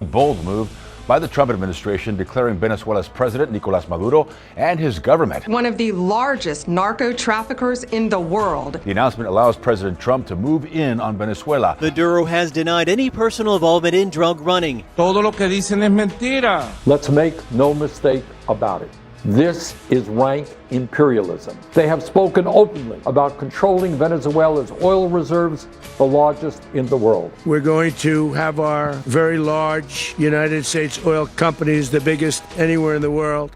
Bold move by the Trump administration declaring Venezuela's President Nicolás Maduro and his government one of the largest narco traffickers in the world. The announcement allows President Trump to move in on Venezuela. Maduro has denied any personal involvement in drug running. Todo lo que dicen es mentira. Let's make no mistake about it. This is rank imperialism. They have spoken openly about controlling Venezuela's oil reserves, the largest in the world. We're going to have our very large United States oil companies, the biggest anywhere in the world,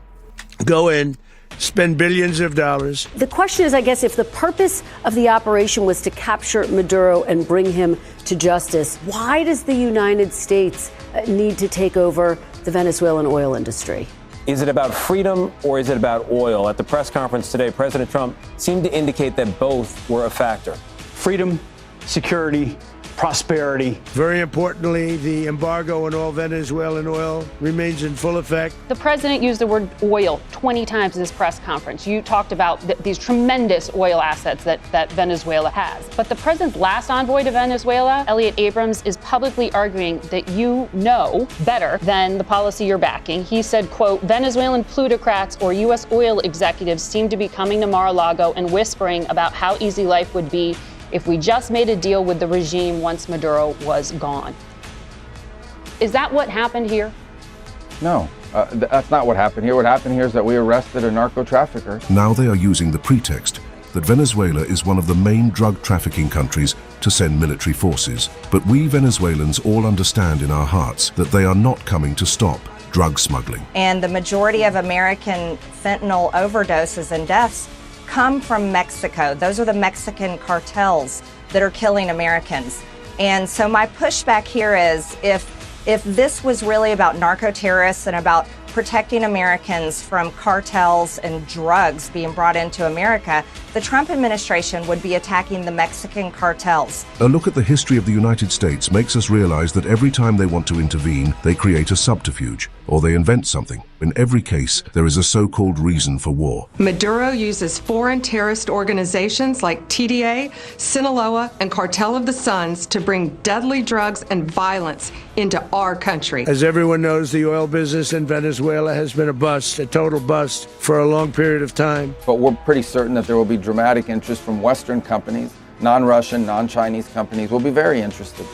go in, spend billions of dollars. The question is, I guess, if the purpose of the operation was to capture Maduro and bring him to justice, why does the United States need to take over the Venezuelan oil industry? Is it about freedom or is it about oil? At the press conference today, President Trump seemed to indicate that both were a factor. Freedom, security, prosperity. Very importantly, the embargo on all Venezuelan oil remains in full effect. The president used the word oil 20 times in this press conference. You talked about these tremendous oil assets that Venezuela has. But the president's last envoy to Venezuela, Elliot Abrams, is publicly arguing that you know better than the policy you're backing. He said, quote, Venezuelan plutocrats or U.S. oil executives seem to be coming to Mar-a-Lago and whispering about how easy life would be if we just made a deal with the regime once Maduro was gone. Is that what happened here? No, that's not what happened here. What happened here is that we arrested a narco trafficker. Now they are using the pretext that Venezuela is one of the main drug trafficking countries to send military forces. But we Venezuelans all understand in our hearts that they are not coming to stop drug smuggling. And the majority of American fentanyl overdoses and deaths come from Mexico. Those are the Mexican cartels that are killing Americans. And so my pushback here is if this was really about narco-terrorists and about protecting Americans from cartels and drugs being brought into America, the Trump administration would be attacking the Mexican cartels. A look at the history of the United States makes us realize that every time they want to intervene, they create a subterfuge or they invent something. In every case, there is a so-called reason for war. Maduro uses foreign terrorist organizations like TDA, Sinaloa, and Cartel of the Suns to bring deadly drugs and violence into our country. As everyone knows, the oil business in Venezuela has been a bust, a total bust, for a long period of time. But we're pretty certain that there will be dramatic interest from Western companies, non-Russian, non-Chinese companies will be very interested.